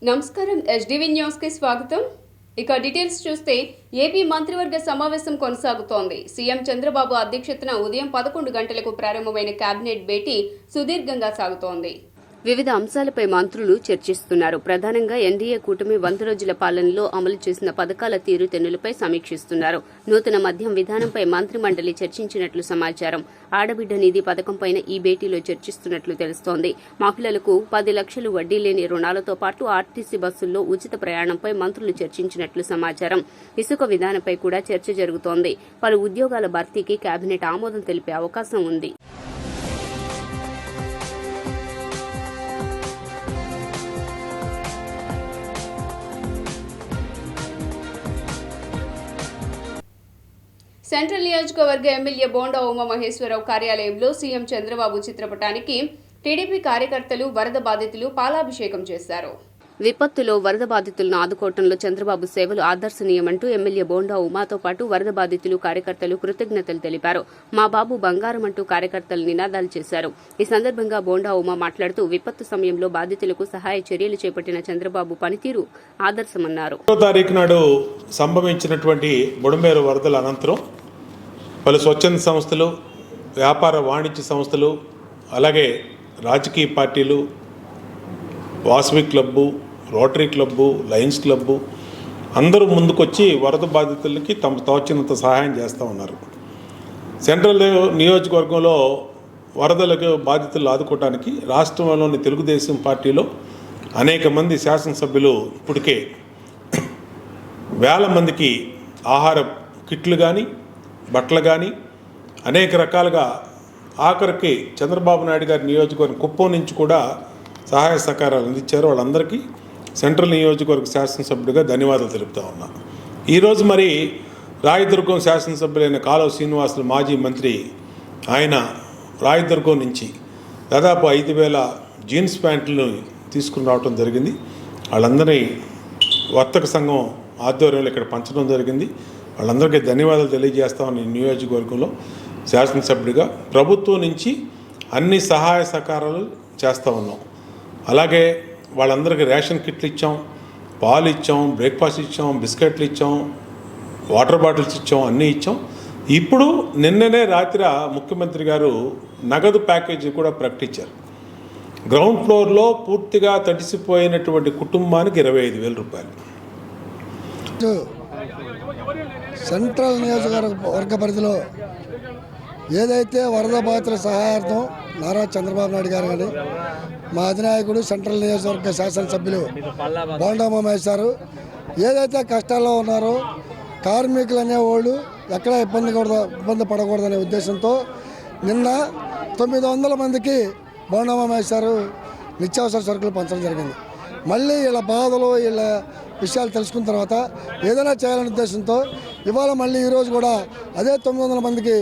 నమస్కారం SDV news కి స్వాగతం. ఇక డీటెయిల్స్ చూస్తే ఏపీ మంత్రివర్గ సమావేశం కొనసాగుతోంది. సీఎం చంద్రబాబు అధ్యక్షతన ఉదయం 11 గంటలకు ప్రారంభమైన కేబినెట్ భేటీ సుదీర్ఘంగా సాగుతోంది. వివిధ అంశాలపై మంత్రులు చర్చిస్తున్నారు. ప్రధానంగా ఎన్డీఏ కూటమి 100 రోజుల పాలనలో అమలు చేసిన పథకాల తీరుతెన్నులపై సమీక్షిస్తున్నారు. నూతన మద్యం విధానంపై మంత్రి మండలి చర్చించినట్లు సమాచారం. ఆడబిడ్డ నిధి పథకంపైన ఈ భేటీలో చర్చిస్తున్నట్లు తెలుస్తోంది. మహిళలకు 10 లక్షలు వడ్డీ లేని రుణాలతో పాటు ఆర్టీసీ బస్సుల్లో ఉచిత ప్రయాణంపై మంత్రులు చర్చించినట్లు సమాచారం. ఇసుక విధానంపై కూడా చర్చ జరుగుతోంది. పలు ఉద్యోగాల భర్తీకి కేబినెట్ ఆమోదం తెలిపే అవకాశం ఉంది. సెంట్రల్ నియోజకవర్గ ఎమ్మెల్యే బోండా ఉమామహేశ్వరరావు కార్యాలయంలో సీఎం చంద్రబాబు చిత్రపటానికి టీడీపీ కార్యకర్తలు, వరద బాధితులు పాలాభిషేకం చేశారు. విపత్తులో వరద బాధితులను ఆదుకోవడంలో చంద్రబాబు సేవలు ఆదర్శనీయమంటూ ఎమ్మెల్యే బోండా ఉమాతో పాటు వరద బాధితులు, కార్యకర్తలు కృతజ్ఞతలు తెలిపారు. మా బాబు బంగారం అంటూ కార్యకర్తలు నినాదాలు చేశారు. ఈ సందర్భంగా బోండా ఉమా మాట్లాడుతూ విపత్తు సమయంలో బాధితులకు సహాయ చర్యలు చేపట్టిన చంద్రబాబు పనితీరు ఆదర్శమన్నారు. తారీఖు నాడు సంభవించినటువంటి బుడమేరు వరదల అనంతరం పలు స్వచ్ఛంద సంస్థలు, వ్యాపార వాణిజ్య సంస్థలు, అలాగే రాజకీయ పార్టీలు, Vasavi club, rotary club, Lions club అందరూ ముందుకొచ్చి వరద బాధితులకి తమ తోచినంత సహాయం చేస్తూ ఉన్నారు. సెంట్రల్ నియోజకవర్గంలో వరదలకు బాధితులు ఆదుకోవడానికి రాష్ట్రంలోని తెలుగుదేశం పార్టీలో అనేక మంది శాసనసభ్యులు ఇప్పటికే వేల మందికి ఆహార కిట్లు కానీ, బట్టలు కానీ అనేక రకాలుగా, ఆఖరికి చంద్రబాబు నాయుడు గారి నియోజకవర్గం కుప్పం నుంచి కూడా సహాయ సహకారాలు అందించారు. వాళ్ళందరికీ సెంట్రల్ నియోజకవర్గ శాసనసభ్యుడిగా ధన్యవాదాలు తెలుపుతా ఉన్నా. ఈరోజు మరి రాయదుర్గం శాసనసభ్యులైన కాలువ శ్రీనివాసులు మాజీ మంత్రి, ఆయన రాయదుర్గం నుంచి దాదాపు 5,000 జీన్స్ ప్యాంట్లను తీసుకుని రావడం జరిగింది. వాళ్ళందరినీ వర్తక సంఘం ఆధ్వర్యంలో ఇక్కడ పంచడం జరిగింది. వాళ్ళందరికీ ధన్యవాదాలు తెలియజేస్తామని నియోజకవర్గంలో శాసనసభ్యుడిగా ప్రభుత్వం నుంచి అన్ని సహాయ సహకారాలు చేస్తూ ఉన్నాం. అలాగే వాళ్ళందరికీ రేషన్ కిట్లు ఇచ్చాం, పాలు ఇచ్చాం, బ్రేక్ఫాస్ట్ ఇచ్చాం, బిస్కెట్లు ఇచ్చాం, వాటర్ బాటిల్స్ ఇచ్చాం, అన్నీ ఇచ్చాం. ఇప్పుడు నిన్ననే రాత్రి ముఖ్యమంత్రి గారు నగదు ప్యాకేజీ కూడా ప్రకటించారు. గ్రౌండ్ ఫ్లోర్లో పూర్తిగా తడిసిపోయినటువంటి కుటుంబానికి 25,000 రూపాయలు. సెంట్రల్ నియోజకవర్గ పరిధిలో ఏదైతే వరద బాధితుల సహాయార్థం నారా చంద్రబాబు నాయుడు గారు కానీ, మా అధినాయకుడు సెంట్రల్ నియోజకవర్గ శాసనసభ్యులు బోండా ఉమామహేశ్వరరావు ఏదైతే కష్టాల్లో ఉన్నారో కార్మికులు అనేవాళ్ళు ఎక్కడ ఇబ్బంది పడకూడదనే ఉద్దేశంతో నిన్న 900 మందికి బోండా ఉమామహేశ్వరరావు నిత్యావసర సరుకులు పంచడం జరిగింది. మళ్ళీ వీళ్ళ బాధలు, వీళ్ళ విషయాలు తెలుసుకున్న తర్వాత ఏదైనా చేయాలనే ఉద్దేశంతో ఇవాళ మళ్ళీ ఈరోజు కూడా అదే 900 మందికి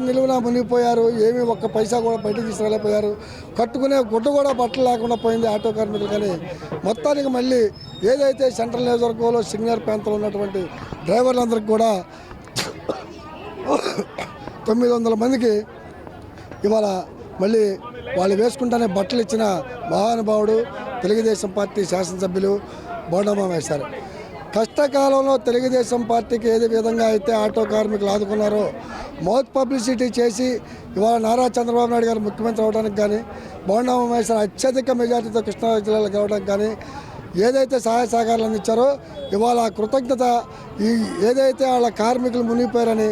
నిలువున మునిగిపోయారు. ఏమీ ఒక్క పైసా కూడా బయటకు తీసుకురాలేకపోయారు. కట్టుకునే గుడ్డ కూడా బట్టలు లేకుండా పోయింది ఆటో కార్మికులు. కానీ మొత్తానికి మళ్ళీ ఏదైతే సెంట్రల్ నియోజకవర్గంలో సీనియర్ ప్రాంతంలో ఉన్నటువంటి డ్రైవర్లందరికీ కూడా 900 మందికి ఇవాళ మళ్ళీ వాళ్ళు వేసుకుంటానే బట్టలు ఇచ్చిన మహానుభావుడు తెలుగుదేశం పార్టీ శాసనసభ్యులు బోండా ఉమామహేశ్వరరావు. కష్టకాలంలో తెలుగుదేశం పార్టీకి ఏదే విధంగా అయితే ఆటో కార్మికులు ఆదుకున్నారో మౌత్ పబ్లిసిటీ చేసి ఇవాళ నారా చంద్రబాబు నాయుడు గారు ముఖ్యమంత్రి అవడానికి కానీ, బోండా ఉమామహేశ్వరరావు అత్యధిక మెజార్టీతో కృష్ణా జిల్లాలో గెలవడానికి కానీ ఏదైతే సహాయ సహకారాలు అందించారో ఇవాళ కృతజ్ఞత, ఈ ఏదైతే వాళ్ళ కార్మికులు మునిగిపోయారని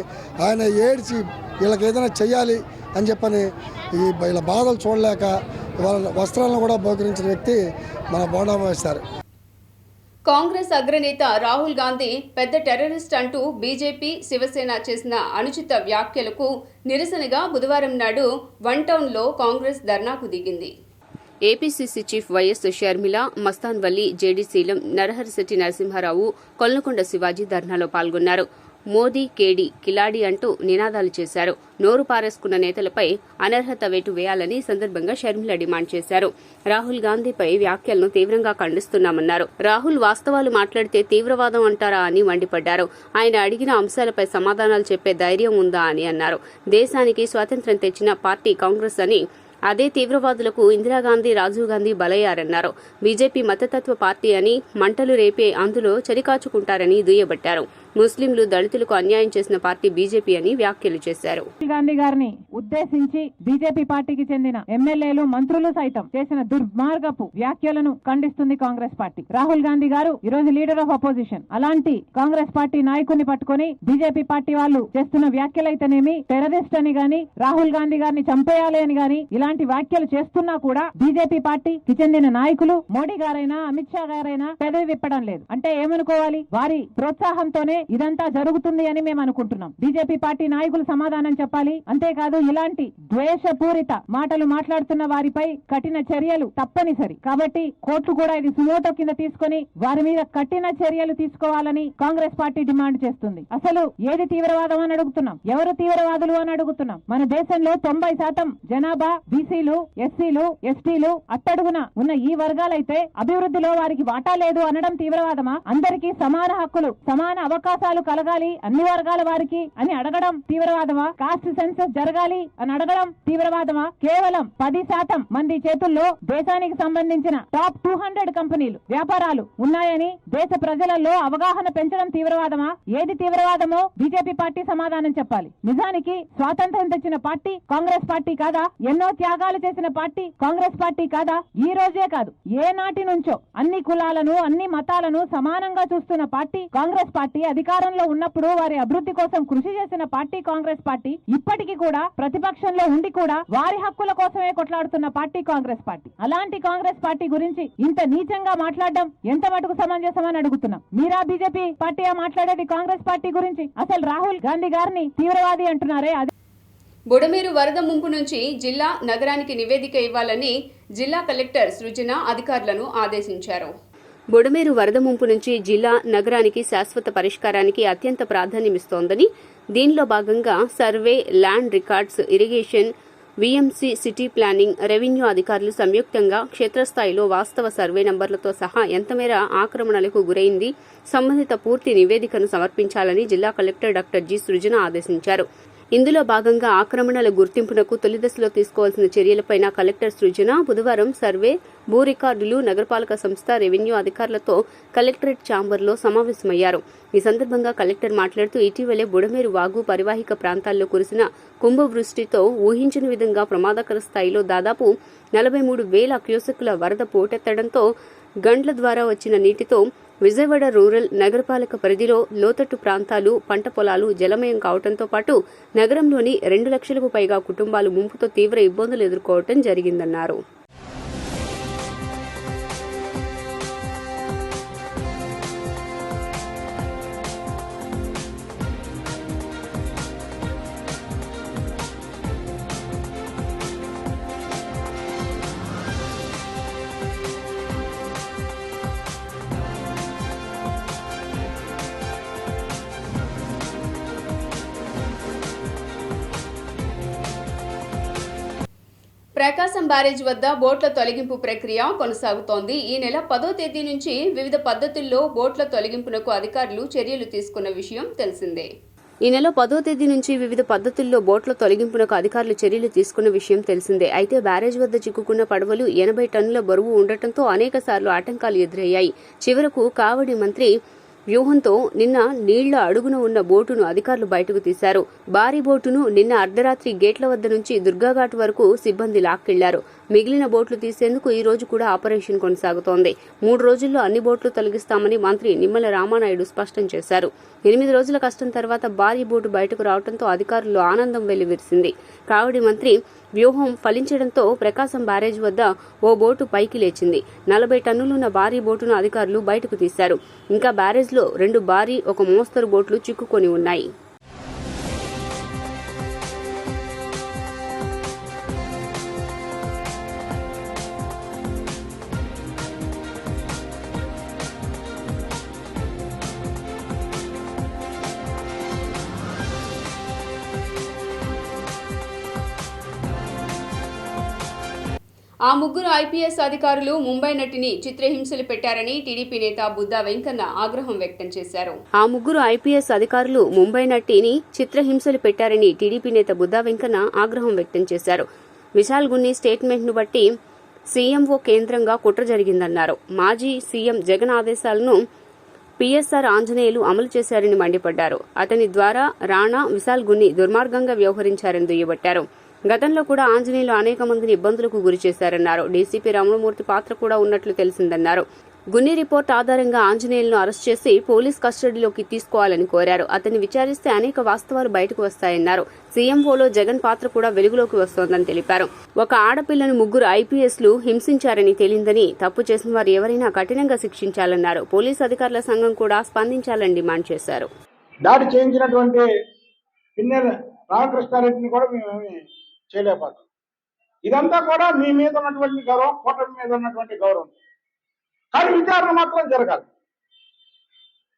ఆయన ఏడ్చి వీళ్ళకి ఏదైనా చెయ్యాలి అని చెప్పని వీళ్ళ బాధలు చూడలేక ఇవాళ వస్త్రాలను కూడా బహుకరించిన వ్యక్తి మన బోండా ఉమామహేశ్వరరావు. కాంగ్రెస్ అగ్రనేత రాహుల్ గాంధీ పెద్ద టెర్రరిస్ట్ అంటూ బీజేపీ, శివసేన చేసిన అనుచిత వ్యాఖ్యలకు నిరసనగా బుధవారం నాడు 1 టౌన్లో కాంగ్రెస్ ధర్నాకు దిగింది. APCC chief YS Sharmila, Mastan Valli, జేడీసీలం నరహరిశెట్టి నరసింహారావు, కొల్నకొండ శివాజీ ధర్నాలో పాల్గొన్నారు. మోదీ కేడీ కిలాడి అంటూ నినాదాలు చేశారు. నోరు పారేసుకున్న నేతలపై అనర్హత వేటు వేయాలని సందర్భంగా షర్మిల డిమాండ్ చేశారు. రాహుల్ గాంధీపై వ్యాఖ్యలను తీవ్రంగా ఖండిస్తున్నామన్నారు. రాహుల్ వాస్తవాలు మాట్లాడితే తీవ్రవాదం అంటారా అని మండిపడ్డారు. ఆయన అడిగిన అంశాలపై సమాధానాలు చెప్పే ధైర్యం ఉందా అని అన్నారు. దేశానికి స్వాతంత్ర్యం తెచ్చిన పార్టీ కాంగ్రెస్ అని అదే తీవ్రవాదులకు ఇందిరాగాంధీ, రాజీవ్ గాంధీ బలయ్యారన్నారు. బీజేపీ మతతత్వ పార్టీ అని, మంటలు రేపే అందులో చలికాచుకుంటారని దుయ్యబట్టారు. ముస్లింలు, దళితులకు అన్యాయం చేసిన పార్టీ బీజేపీ అని వ్యాఖ్యలు చేశారు. గాంధీ గారిని ఉద్దేశించి బీజేపీ పార్టీకి చెందిన ఎమ్మెల్యేలు, మంత్రులు సైతం చేసిన దుర్మార్గపు వ్యాఖ్యలను ఖండిస్తుంది కాంగ్రెస్ పార్టీ. రాహుల్ గాంధీ గారు ఈ రోజు లీడర్ ఆఫ్ అపోజిషన్. అలాంటి కాంగ్రెస్ పార్టీ నాయకుడిని పట్టుకొని బీజేపీ పార్టీ వాళ్ళు చేస్తున్న వ్యాఖ్యలైతేనేమి, టెర్రరిస్ట్ అని గాని, రాహుల్ గాంధీ గారిని చంపేయాలి అని గాని ఇలాంటి వ్యాఖ్యలు చేస్తున్నా కూడా బీజేపీ పార్టీకి చెందిన నాయకులు, మోడీ గారైనా, అమిత్ షా గారైనా పెదవి విప్పడం లేదు. అంటే ఏమనుకోవాలి? వారి ప్రోత్సాహంతోనే ఇదంతా జరుగుతుంది అని మేము అనుకుంటున్నాం. బీజేపీ పార్టీ నాయకులు సమాధానం చెప్పాలి. అంతేకాదు ఇలాంటి ద్వేషపూరిత మాటలు మాట్లాడుతున్న వారిపై కఠిన చర్యలు తప్పనిసరి. కాబట్టి కోర్టు కూడా ఇది సుమోటో కింద తీసుకొని వారి మీద కఠిన చర్యలు తీసుకోవాలని కాంగ్రెస్ పార్టీ డిమాండ్ చేస్తుంది. అసలు ఏది తీవ్రవాదం అని అడుగుతున్నాం, ఎవరు తీవ్రవాదులు అని అడుగుతున్నాం. మన దేశంలో 90% జనాభా బీసీలు, ఎస్సీలు, ఎస్టీలు, అట్టడుగున ఉన్న ఈ వర్గాలైతే అభివృద్ధిలో వారికి వాటా లేదు అనడం తీవ్రవాదమా? అందరికీ సమాన హక్కులు, సమాన అవకాశాలు కలగాలి అన్ని వర్గాల వారికి అని అడగడం తీవ్రవాదమా? కాస్ట్ సెన్సస్ జరగాలి అని అడగడం తీవ్రవాదమా? కేవలం 10% మంది చేతుల్లో దేశానికి సంబంధించిన టాప్ 200 కంపెనీలు, వ్యాపారాలు ఉన్నాయని దేశ ప్రజలలో అవగాహన పెంచడం తీవ్రవాదమా? ఏది తీవ్రవాదమో బీజేపీ పార్టీ సమాధానం చెప్పాలి. నిజానికి స్వాతంత్ర్యం తెచ్చిన పార్టీ కాంగ్రెస్ పార్టీ కాదా? ఎన్నో త్యాగాలు చేసిన పార్టీ కాంగ్రెస్ పార్టీ కాదా? ఈ రోజే కాదు, ఏ నాటి నుంచో అన్ని కులాలను, అన్ని మతాలను సమానంగా చూస్తున్న పార్టీ కాంగ్రెస్ పార్టీ. అధికారంలో ఉన్నప్పుడు వారి అభివృద్ధి కోసం కృషి చేసిన పార్టీ కాంగ్రెస్ పార్టీ. ఇప్పటికీ కూడా ప్రతిపక్షంలో ఉండి కూడా వారి హక్కుల కోసమే కొట్లాడుతున్న పార్టీ కాంగ్రెస్ పార్టీ. అలాంటి కాంగ్రెస్ పార్టీ గురించి ఇంత నీచంగా మాట్లాడడం ఎంత మటుకు సమంజసమని అడుగుతున్నాం. మీరా బీజేపీ పార్టీ మాట్లాడేది కాంగ్రెస్ పార్టీ గురించి? అసలు రాహుల్ గాంధీ గారిని తీవ్రవాది అంటున్నారే, అది బుడమేరు వరద ముంపు నుంచి జిల్లా, నగరానికి నివేదిక ఇవ్వాలని జిల్లా కలెక్టర్ సృజన అధికారులను ఆదేశించారు. బుడమేరు వరద ముంపు నుంచి జిల్లా, నగరానికి శాశ్వత పరిష్కారానికి అత్యంత ప్రాధాన్యమిస్తోందని, దీనిలో భాగంగా survey, land records, irrigation, VMC, city planning, revenue అధికారులు సంయుక్తంగా క్షేత్రస్థాయిలో వాస్తవ సర్వే నంబర్లతో సహా ఎంతమేర ఆక్రమణలకు గురైంది, సంబంధిత పూర్తి నివేదికను సమర్పించాలని జిల్లా కలెక్టర్ డాక్టర్ జి. సృజన ఆదేశించారు. ఇందులో భాగంగా ఆక్రమణల గుర్తింపునకు తొలిదశలో తీసుకోవాల్సిన చర్యలపై కలెక్టర్ సృజన బుధవారం సర్వే, భూ రికార్డులు, నగరపాలక సంస్థ, రెవెన్యూ అధికారులతో కలెక్టరేట్ ఛాంబర్లో సమావేశమయ్యారు. ఈ సందర్భంగా కలెక్టర్ మాట్లాడుతూ ఇటీవలే బుడమేరు వాగు పరివాహిక ప్రాంతాల్లో కురిసిన కుంభవృష్టితో ఊహించని విధంగా ప్రమాదకర స్థాయిలో దాదాపు 43,000 క్యూసెక్కుల వరద పోటెత్తడంతో గండ్ల ద్వారా వచ్చిన నీటితో విజయవాడ రూరల్, నగరపాలక పరిధిలో లోతట్టు ప్రాంతాలు, పంట పొలాలు జలమయం కావడంతో పాటు నగరంలోని 2 లక్షలకు పైగా కుటుంబాలు ముంపుతో తీవ్ర ఇబ్బందులు ఎదుర్కోవడం జరిగిందన్నారు. ప్రకాశం బ్యారేజ్ వద్ద బోట్ల తొలగింపు ప్రక్రియ కొనసాగుతోంది. ఈ నెల 10వ తేదీ నుంచి వివిధ పద్ధతుల్లో బోట్ల తొలగింపునకు అధికారులు చర్యలు తీసుకున్న విషయం తెలిసిందే. అయితే బ్యారేజ్ వద్ద చిక్కుకున్న పడవలు 80 టన్నుల బరువు ఉండటంతో అనేకసార్లు ఆటంకాలు ఎదురయ్యాయి. చివరకు కావడి మంత్రి వ్యూహంతో నిన్న నీళ్ల అడుగున ఉన్న బోటును అధికారులు బయటకు తీశారు. భారీ బోటును నిన్న అర్ధరాత్రి గేట్ల వద్ద నుంచి దుర్గాఘాట్ వరకు సిబ్బంది లాక్కెళ్లారు. మిగిలిన బోట్లు తీసేందుకు ఈ రోజు కూడా ఆపరేషన్ కొనసాగుతోంది. 3 రోజుల్లో అన్ని బోట్లు తొలగిస్తామని మంత్రి నిమ్మల రామానాయుడు స్పష్టం చేశారు. 8 రోజుల కష్టం తర్వాత భారీ బోటు బయటకు రావడంతో అధికారులు ఆనందం వెల్లివిరిసింది. కావడి మంత్రి వ్యూహం ఫలించడంతో ప్రకాశం బ్యారేజ్ వద్ద ఓ బోటు పైకి లేచింది. 40 టన్నులున్న భారీ బోటును అధికారులు బయటకు తీశారు. ఇంకా బ్యారేజ్లో 2 భారీ, 1 మోస్తరు బోట్లు చిక్కుకొని ఉన్నాయి. ఆ ముగ్గురు ఐపీఎస్ అధికారులు ముంబై నటిని చిత్రహింసలు పెట్టారని టీడీపీ నేత బుద్దా వెంకన్న ఆగ్రహం వ్యక్తం చేశారు. విశాల్ గున్ని స్టేట్మెంట్ను బట్టి సీఎంఓ కేంద్రంగా కుట్ర జరిగిందన్నారు. మాజీ సీఎం జగన్ ఆదేశాలను పీఎస్ఆర్ ఆంజనేయులు అమలు చేశారని మండిపడ్డారు. అతని ద్వారా రాణా, విశాల్ గున్ని దుర్మార్గంగా వ్యవహరించారని దుయ్యబట్టారు. గతంలో కూడా ఆంజనేయులు అనేక మందిని ఇబ్బందులకు గురి చేశారన్నారు. డీసీపీ రమణమూర్తి పాత్ర కూడా ఉన్నట్లు తెలిసిందన్నారు. గున్ని రిపోర్ట్ ఆధారంగా ఆంజనేయులను అరెస్ట్ చేసి పోలీస్ కస్టడీలోకి తీసుకోవాలని కోరారు. అతన్ని విచారిస్తే అనేక వాస్తవాలు బయటకు వస్తాయన్నారు. సీఎంఓలో జగన్ పాత్ర కూడా వెలుగులోకి వస్తోందని తెలిపారు. ఒక ఆడపిల్లను 3 ఐపీఎస్లు హింసించారని తేలిందని, తప్పు చేసిన వారు ఎవరైనా కఠినంగా శిక్షించాలన్నారు. పోలీసు అధికారుల సంఘం కూడా స్పందించాలని డిమాండ్ చేశారు. దాడి చేయించినటువంటి పిన్నెల రామకృష్ణారెడ్డిని కూడా మేమేమి చేయలేకపోతాం. ఇదంతా కూడా మీ మీద ఉన్నటువంటి గౌరవం, కూటమి మీద ఉన్నటువంటి గౌరవం. కానీ విచారణ మాత్రం జరగాలి.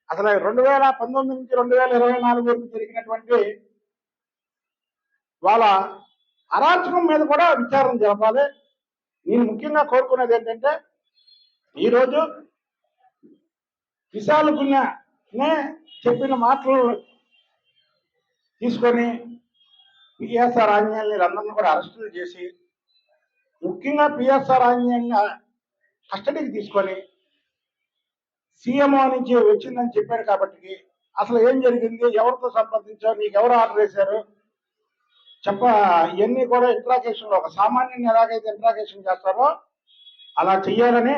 అసలు 2019 నుంచి 2024 వరకు జరిగినటువంటి వాళ్ళ అరాచకం మీద కూడా విచారణ జరపాలి. నేను ముఖ్యంగా కోరుకునేది ఏంటంటే, ఈరోజు విశాల్ గున్నే చెప్పిన మాటలు తీసుకొని పిఎస్ఆర్ ఆంజనేయులు అందరినీ కూడా అరెస్టులు చేసి, ముఖ్యంగా పిఎస్ఆర్ ఆంజనేయుల్ని కస్టడీకి తీసుకొని సీఎంఓ నుంచి వచ్చిందని చెప్పాడు. కాబట్టి అసలు ఏం జరిగింది, ఎవరితో సంప్రదించావు, నీకు ఎవరు ఆర్డర్ వేశారు ఇవన్నీ కూడా ఇంట్రాగేషన్లో ఒక సామాన్యుని ఎలాగైతే ఇంట్రాగేషన్ చేస్తారో అలా చెయ్యాలని.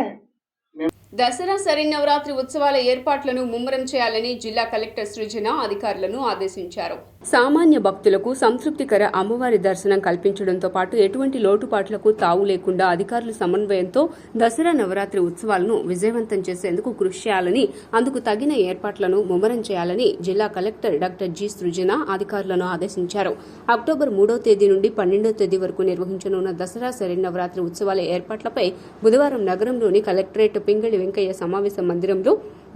దసరా శరన్నవరాత్రి ఉత్సవాల ఏర్పాట్లను ముమ్మరం చేయాలని జిల్లా కలెక్టర్ సృజన అధికారులను ఆదేశించారు. సామాన్య భక్తులకు సంతృప్తికర అమ్మవారి దర్శనం కల్పించడంతో పాటు ఎటువంటి లోటుపాట్లకు తావు లేకుండా అధికారుల సమన్వయంతో దసరా నవరాత్రి ఉత్సవాలను విజయవంతం చేసేందుకు కృషి చేయాలని, అందుకు తగిన ఏర్పాట్లను ముమ్మరం చేయాలని జిల్లా కలెక్టర్ డాక్టర్ జి సృజన అధికారులను ఆదేశించారు. అక్టోబర్ 3వ తేదీ నుండి 12వ తేదీ వరకు నిర్వహించనున్న దసరా శరన్నవరాత్రి ఉత్సవాల ఏర్పాట్లపై బుధవారం నగరంలోని కలెక్టరేట్ పింగళి వెంకయ్య సమావేశ మందిరంలో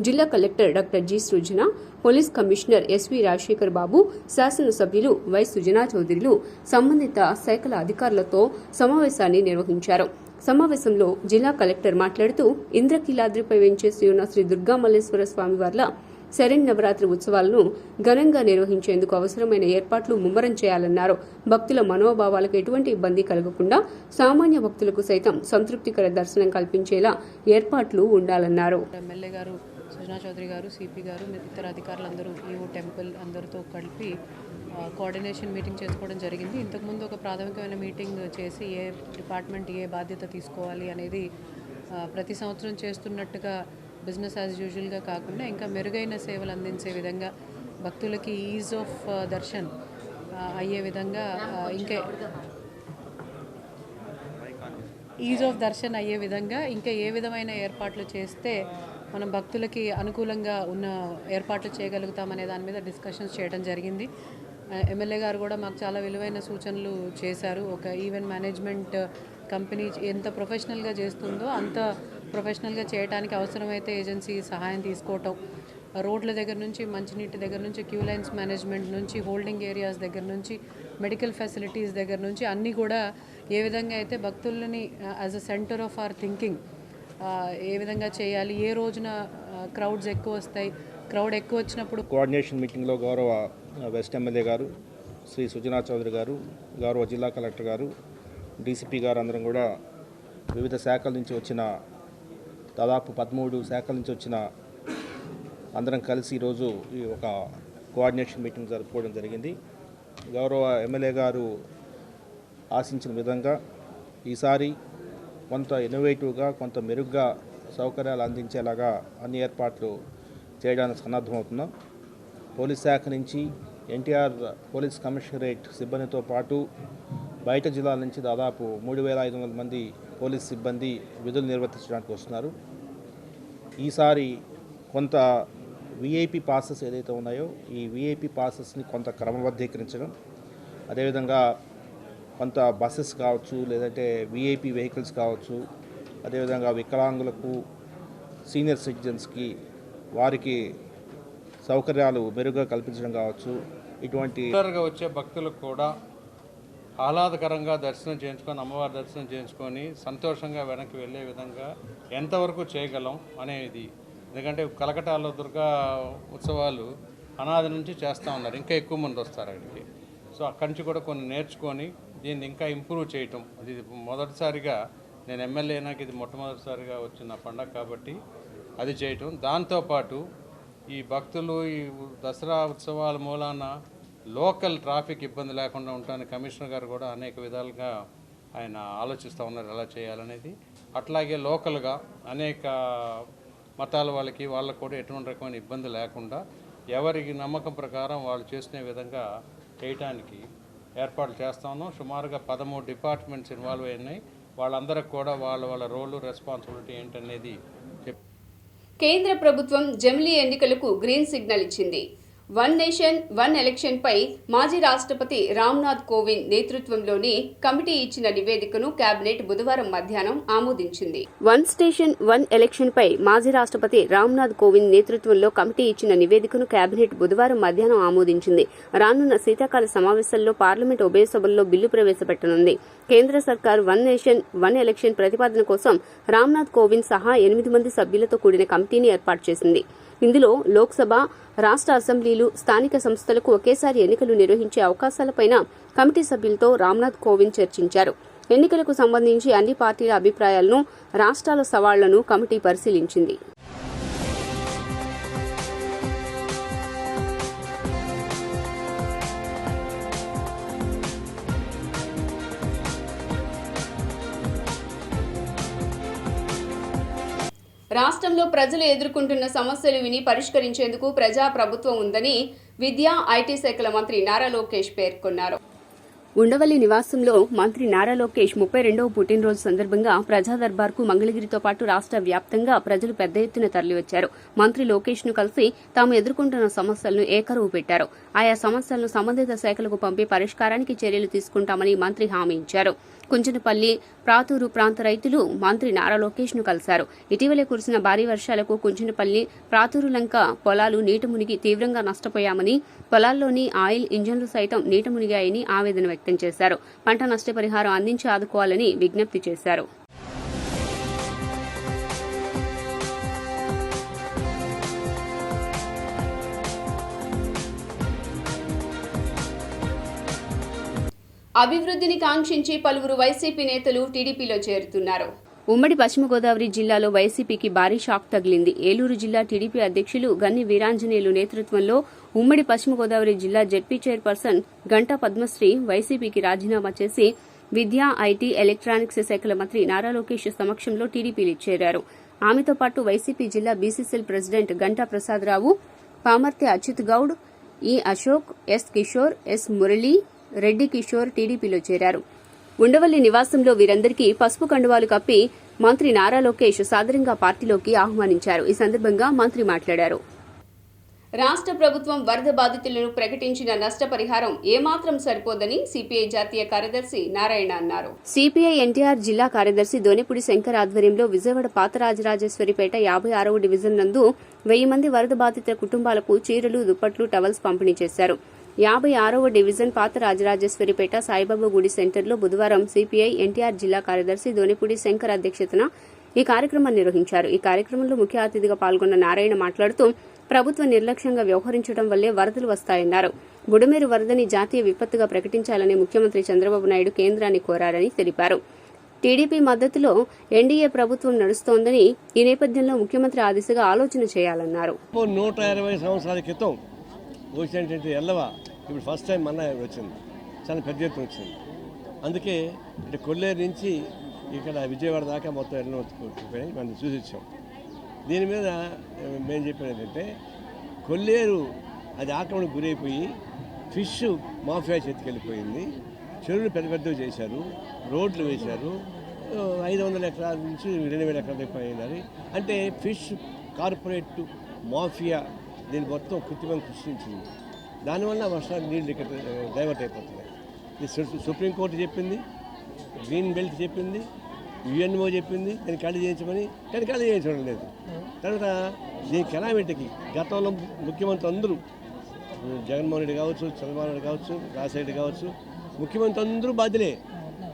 జిల్లా కలెక్టర్ డాక్టర్ జి సృజన, పోలీస్ కమిషనర్ ఎస్వి రాజశేఖర్ బాబు, శాసనసభ్యులు వై సుజనా చౌదరిలు, సంబంధిత శాఖల అధికారులతో సమావేశాన్ని నిర్వహించారు. సమావేశంలో జిల్లా కలెక్టర్ మాట్లాడుతూ ఇంద్రకీలాద్రిపై వెంచేసి ఉన్న శ్రీ దుర్గా మల్లేశ్వర స్వామివార్ల శరన్నవరాత్రి ఉత్సవాలను ఘనంగా నిర్వహించేందుకు అవసరమైన ఏర్పాట్లు ముమ్మరం చేయాలన్నారు. భక్తుల మనోభావాలకు ఎటువంటి ఇబ్బంది కలగకుండా సామాన్య భక్తులకు సైతం సంతృప్తికర దర్శనం కల్పించేలా ఏర్పాట్లు ఉండాలన్నారు. ఎమ్మెల్యే గారు, సుజనా చౌదరి గారు, సిపి గారు, ఇతర అధికారులందరూ ఈవో టెంపుల్ అందరితో కలిపి కోఆర్డినేషన్ మీటింగ్ చేసుకోవడం జరిగింది. ఇంతకుముందు ఒక ప్రాథమికమైన మీటింగ్ చేసి ఏ డిపార్ట్మెంట్ ఏ బాధ్యత తీసుకోవాలి అనేది ప్రతి సంవత్సరం చేస్తున్నట్టుగా బిజినెస్ యాజ్ యూజువల్గా కాకుండా ఇంకా మెరుగైన సేవలు అందించే విధంగా, భక్తులకి ఈజ్ ఆఫ్ దర్శన్ అయ్యే విధంగా, ఇంకా ఏ విధమైన ఏర్పాట్లు చేస్తే మనం భక్తులకి అనుకూలంగా ఉన్న ఏర్పాట్లు చేయగలుగుతామనే దాని మీద డిస్కషన్స్ చేయడం జరిగింది. ఎమ్మెల్యే గారు కూడా మాకు చాలా విలువైన సూచనలు చేశారు. ఒక ఈవెంట్ మేనేజ్మెంట్ కంపెనీ ఎంత ప్రొఫెషనల్గా చేస్తుందో అంత ప్రొఫెషనల్గా చేయడానికి అవసరమైతే ఏజెన్సీ సహాయం తీసుకోవటం, రోడ్ల దగ్గర నుంచి, మంచినీటి దగ్గర నుంచి, క్యూ లైన్స్ మేనేజ్మెంట్ నుంచి, హోల్డింగ్ ఏరియాస్ దగ్గర నుంచి, మెడికల్ ఫెసిలిటీస్ దగ్గర నుంచి అన్నీ కూడా ఏ విధంగా అయితే భక్తులని as a center of our thinking ఏ విధంగా చేయాలి, ఏ రోజున క్రౌడ్స్ ఎక్కువ వస్తాయి, క్రౌడ్ ఎక్కువ వచ్చినప్పుడు. కోఆర్డినేషన్ మీటింగ్లో గౌరవ వెస్ట్ ఎమ్మెల్యే గారు, శ్రీ సుజనా చౌదరి గారు, గౌరవ జిల్లా కలెక్టర్ గారు, డీసీపీ గారు అందరం కూడా వివిధ శాఖల నుంచి వచ్చిన దాదాపు 13 శాఖల నుంచి వచ్చిన అందరం కలిసి ఈరోజు ఈ ఒక కోఆర్డినేషన్ మీటింగ్ జరుపుకోవడం జరిగింది. గౌరవ ఎమ్మెల్యే గారు ఆశించిన విధంగా ఈసారి కొంత ఇన్నోవేటివ్గా, కొంత మెరుగ్గా సౌకర్యాలు అందించేలాగా అన్ని ఏర్పాట్లు చేయడానికి సన్నద్ధమవుతున్నాం. పోలీస్ శాఖ నుంచి ఎన్టీఆర్ పోలీస్ కమిషనరేట్ సిబ్బందితో పాటు బయట జిల్లాల నుంచి దాదాపు 3,500 మంది పోలీస్ సిబ్బంది విధులు నిర్వర్తించడానికి వస్తున్నారు. ఈసారి కొంత విఐపి పాసెస్ ఏదైతే ఉన్నాయో ఈ విఐపి పాసెస్ని కొంత క్రమబద్ధీకరించడం, అదేవిధంగా కొంత బస్సెస్ కావచ్చు, లేదంటే విఐపి వెహికల్స్ కావచ్చు, అదేవిధంగా వికలాంగులకు, సీనియర్ సిటిజన్స్కి వారికి సౌకర్యాలు మెరుగ్గా కల్పించడం కావచ్చు. ఇటువంటి వచ్చే భక్తులకు కూడా ఆహ్లాదకరంగా దర్శనం చేయించుకొని, అమ్మవారి దర్శనం చేయించుకొని సంతోషంగా వెనక్కి వెళ్ళే విధంగా ఎంతవరకు చేయగలం అనేది. ఎందుకంటే కలకటాలో దుర్గా ఉత్సవాలు అనాది నుంచి చేస్తూ ఉన్నారు, ఇంకా ఎక్కువ మంది వస్తారు అక్కడికి. సో అక్కడి నుంచి కూడా కొన్ని నేర్చుకొని దీన్ని ఇంకా ఇంప్రూవ్ చేయటం. అది మొదటిసారిగా నేను ఎమ్మెల్యే అయినాక ఇది మొట్టమొదటిసారిగా వచ్చిన పండగ కాబట్టి అది చేయటం. దాంతోపాటు ఈ భక్తులు ఈ దసరా ఉత్సవాల మూలాన లోకల్ ట్రాఫిక్ ఇబ్బంది లేకుండా ఉండడానికి కమిషనర్ గారు కూడా అనేక విధాలుగా ఆయన ఆలోచిస్తూ ఉన్నారు ఎలా చేయాలనేది. అట్లాగే లోకల్గా అనేక మతాల వాళ్ళకు కూడా ఎటువంటి రకమైన ఇబ్బంది లేకుండా ఎవరికి నమ్మకం ప్రకారం వాళ్ళు చేసుకునే విధంగా చేయటానికి ఏర్పాట్లు చేస్తా ఉన్నాం. సుమారుగా 13 డిపార్ట్మెంట్స్ ఇన్వాల్వ్ అయినాయి. వాళ్ళందరికి కూడా వాళ్ళ రోలు రెస్పాన్సిబిలిటీ ఏంటనేది కేంద్ర ప్రభుత్వం జమిలీ ఎన్నికలకు గ్రీన్ సిగ్నల్ ఇచ్చింది. వన్ నేషన్ వన్ ఎలక్షన్ పై మాజీ రాష్ట్రపతి రామ్నాథ్ కోవింద్ నేతృత్వంలోని కమిటీ ఇచ్చిన నివేదికను కేబినెట్ బుధవారం మధ్యాహ్నం ఆమోదించింది. వన్ స్టేషన్ వన్ ఎలక్షన్ పై మాజీ రాష్ట్రపతి రామ్నాథ్ కోవింద్ నేతృత్వంలో కమిటీ ఇచ్చిన నివేదికను కేబినెట్ బుధవారం మధ్యాహ్నం ఆమోదించింది. రానున్న శీతాకాల సమావేశాల్లో పార్లమెంట్ ఉభయ సభల్లో బిల్లు ప్రవేశపెట్టనుంది. కేంద్ర సర్కార్ వన్ నేషన్ వన్ ఎలక్షన్ ప్రతిపాదన కోసం రామ్నాథ్ కోవింద్ సహా 8 మంది సభ్యులతో కూడిన కమిటీని ఏర్పాటు చేసింది. ఇందులో లోక్సభ, రాష్ట్ర అసెంబ్లీలు, స్థానిక సంస్థలకు ఒకేసారి ఎన్నికలు నిర్వహించే అవకాశాలపైన కమిటీ సభ్యులతో రామ్నాథ్ కోవింద్ చర్చించారు. ఎన్నికలకు సంబంధించి అన్ని పార్టీల అభిప్రాయాలను, రాష్ట్రాల సవాళ్లను కమిటీ పరిశీలించింది. రాష్ట్రంలో ప్రజలు ఎదుర్కొంటున్న సమస్యలు విని పరిష్కరించేందుకు ప్రజా ప్రభుత్వం ఉందని విద్యా, ఐటీ శాఖల మంత్రి నారా లోకేష్ పేర్కొన్నారు. ఉండవల్లి నివాసంలో మంత్రి నారా లోకేష్ 32వ పుట్టినరోజు సందర్భంగా ప్రజా దర్బార్కు మంగళగిరితో పాటు రాష్ట్ర వ్యాప్తంగా ప్రజలు పెద్ద ఎత్తున తరలివచ్చారు. మంత్రి లోకేష్ ను కలిసి తాము ఎదుర్కొంటున్న సమస్యలను ఏకరువు పెట్టారు. ఆయా సమస్యలను సంబంధిత శాఖలకు పంపి పరిష్కారానికి చర్యలు తీసుకుంటామని మంత్రి హామీ ఇచ్చారు. కుంచనపల్లి, ప్రాతూరు ప్రాంత రైతులు మంత్రి నారా లోకేష్ ను కలిశారు. ఇటీవలే కురిసిన భారీ వర్షాలకు కుంచనపల్లి, ప్రాతూరు లంక పొలాలు నీట మునిగి తీవ్రంగా నష్టపోయామని, పొలాల్లోని ఆయిల్ ఇంజన్లు సైతం నీట మునిగాయని ఆవేదన వ్యక్తం చేశారు. పంట నష్టపరిహారం అందించి ఆదుకోవాలని విజ్ఞప్తి చేశారు. అభివృద్ధిని కాంక్షించి పలువురు వైసీపీ నేతలు టీడీపీలో చేరుతున్నారు. ఉమ్మడి పశ్చిమ గోదావరి జిల్లాలో వైసీపీకి భారీ షాక్ తగిలింది. ఏలూరు జిల్లా టీడీపీ అధ్యక్షులు గన్ని వీరాంజనేయులు నేతృత్వంలో ఉమ్మడి పశ్చిమ గోదావరి జిల్లా జెడ్పీ చైర్పర్సన్ గంటా పద్మశ్రీ వైసీపీకి రాజీనామా చేసి విద్యా, ఐటీ, ఎలక్ట్రానిక్స్ శాఖల మంత్రి నారా లోకేష్ సమక్షంలో టీడీపీలో చేరారు. ఆమెతో పాటు వైసీపీ జిల్లా బీసీసీఎల్ ప్రెసిడెంట్ గంటా ప్రసాదరావు, పామర్తి అచ్యుత్ గౌడ్, ఈ అశోక్, ఎస్ కిషోర్, ఎస్ మురళీ, రెడ్డి కిషోర్ టీడీపీలో చేరారు. ఉండవల్లి నివాసంలో వీరందరికీ పసుపు కండువాలు కప్పి మంత్రి నారా లోకేష్ సాదరంగా పార్టీలోకి ఆహ్వానించారు. ఈ సందర్భంగా మంత్రి మాట్లాడారు. రాష్ట్ర ప్రభుత్వం వరద బాధితులను ప్రకటించిన నష్టపరిహారం ఏమాత్రం సరిపోదని సిపిఐ జాతీయ కార్యదర్శి నారాయణ అన్నారు. సిపిఐ ఎన్టీఆర్ జిల్లా కార్యదర్శి దోనెపూడి శంకర్ ఆధ్వర్యంలో విజయవాడ పాత రాజరాజేశ్వరిపేట 56వ డివిజన్ నందు 1000 మంది వరద బాధితుల కుటుంబాలకు చీరలు, దుప్పట్లు, టవల్స్ పంపిణీ చేశారు. 56వ డివిజన్ పాత రాజరాజేశ్వరిపేట సాయిబాబా గుడి సెంటర్లో బుధవారం సిపిఐ ఎన్టీఆర్ జిల్లా కార్యదర్శి దోనెపూడి శంకర్ అధ్యక్షతన ఈ కార్యక్రమాన్ని నిర్వహించారు. ఈ కార్యక్రమంలో ముఖ్య అతిథిగా పాల్గొన్న నారాయణ మాట్లాడుతూ ప్రభుత్వం నిర్లక్ష్యంగా వ్యవహరించడం వల్లే వరదలు వస్తాయన్నారు. బుడమేరు వరదని జాతీయ విపత్తుగా ప్రకటించాలని ముఖ్యమంత్రి చంద్రబాబు నాయుడు కేంద్రాన్ని కోరారని తెలిపారు. టీడీపీ మద్దతులో ఎన్డీఏ ప్రభుత్వం నడుస్తోందని, ఈ నేపథ్యంలో ముఖ్యమంత్రి ఆ దిశగా ఆలోచన చేయాలన్నారు. 120 సంవత్సరాల క్రితం వచ్చినటువంటి ఎల్లవ ఇప్పుడు ఫస్ట్ టైం మన వచ్చింది, చాలా పెద్ద ఎత్తున వచ్చింది. అందుకే ఇటు కొల్లేరు నుంచి ఇక్కడ విజయవాడ దాకా మొత్తం ఎన్నో మనం చూసి వచ్చాం. దీని మీద మేము చెప్పేది ఏంటంటే, కొల్లేరు అది ఆక్రమణకు గురైపోయి ఫిష్ మాఫియా చేతికెళ్ళిపోయింది. చెరువులు పెద్ద పెద్దవి చేశారు, రోడ్లు వేశారు, 500 ఎకరాల నుంచి 2000 ఎకరాల దగ్గర అయినారు. అంటే ఫిష్ కార్పొరేట్ మాఫియా దీన్ని మొత్తం కృత్రిమంగా సృష్టించింది. దానివల్ల వర్షాలు నీళ్ళు ఇక్కడ డైవర్ట్ అయిపోతున్నాయి. ఇది సుప్రీంకోర్టు చెప్పింది, గ్రీన్ బెల్ట్ చెప్పింది, యుఎన్ఓ చెప్పింది దాన్ని ఖాళీ చేయించమని, కానీ ఖాళీ చేయించడం లేదు. తర్వాత దీని కెలామిటీకి గతంలో ముఖ్యమంత్రి అందరూ, జగన్మోహన్ రెడ్డి కావచ్చు, చంద్రబాబు నాయుడు కావచ్చు, రాజశేఖర్ కావచ్చు, ముఖ్యమంత్రి అందరూ బాధ్యులే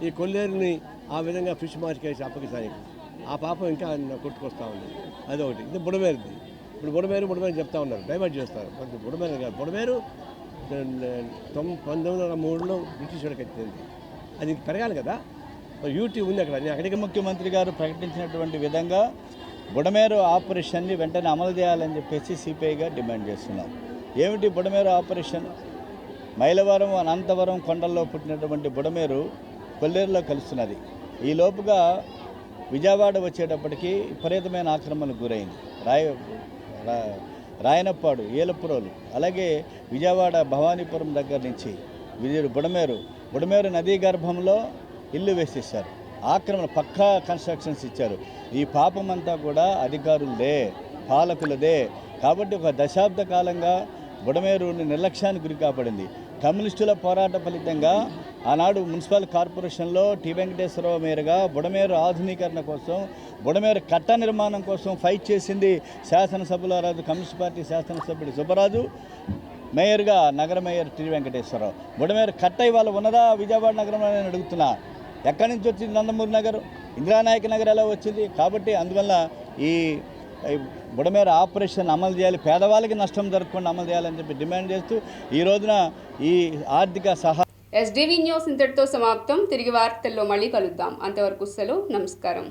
ఈ కొల్లేరుని ఆ విధంగా ఫిష్ మార్కెట్ అప్పగించడానికి. ఆ పాపం ఇంకా కొట్టుకొస్తూ ఉంది. అదొకటి. ఇది బుడమేరుది. ఇప్పుడు బుడమేరు చెప్తా ఉన్నారు, డైవర్ట్ చేస్తారు. బుడమేరు కాదు, బుడమేరు 1903లో బ్రిటిష్ వాడికి వచ్చింది. అది పెరగాలి కదా. యూటీ ఉంది అక్కడ. నేను అక్కడికి ముఖ్యమంత్రి గారు ప్రకటించినటువంటి విధంగా బుడమేరు ఆపరేషన్ని వెంటనే అమలు చేయాలని చెప్పేసి సిపిఐగా డిమాండ్ చేస్తున్నాం. ఏమిటి బుడమేరు ఆపరేషన్? మైలవరం, అనంతవరం కొండల్లో పుట్టినటువంటి బుడమేరు కొల్లేరులో కలుస్తున్నది. ఈ లోపుగా విజయవాడ వచ్చేటప్పటికి విపరీతమైన ఆక్రమణకు గురైంది. రాయనప్పాడు, ఏలపురోలు, అలాగే విజయవాడ భవానీపురం దగ్గర నుంచి బుడమేరు నదీ గర్భంలో ఇల్లు వేసేసారు. ఆక్రమణ పక్కా కన్స్ట్రక్షన్స్ ఇచ్చారు. ఈ పాపమంతా కూడా అధికారులదే, పాలకులదే. కాబట్టి ఒక దశాబ్ద కాలంగా బుడమేరు నిర్లక్ష్యానికి గురి కాబడింది. కమ్యూనిస్టుల పోరాట ఫలితంగా ఆనాడు మున్సిపల్ కార్పొరేషన్లో టి వెంకటేశ్వరరావు మేయర్గా బుడమేరు ఆధునీకరణ కోసం, బుడమేరు కట్ట నిర్మాణం కోసం ఫైట్ చేసింది శాసనసభలో రాజు కమ్యూనిస్ట్ పార్టీ శాసనసభ్యుడు సుబ్బరాజు, మేయర్గా నగర మేయర్ టి వెంకటేశ్వరరావు. బుడమేరు కట్ట ఇవాళ ఉన్నదా విజయవాడ నగరంలో? నేను అడుగుతున్నా. ఎక్కడి నుంచి వచ్చింది నందమూరి నగర్, ఇందిరానాయక నగర్ ఎలా వచ్చింది? కాబట్టి అందువల్ల ఈ బుడమేరు ఆపరేషన్ అమలు చేయాలి, పేదవాళ్ళకి నష్టం జరగకుండా అమలు చేయాలని చెప్పి డిమాండ్ చేస్తూ ఈ రోజున ఈ ఆర్థిక ఎస్డివి న్యూస్ ఇంతటితో సమాప్తం. తిరిగి వార్తల్లో మళ్ళీ కలుద్దాం. అంతవరకు సెలవు. నమస్కారం.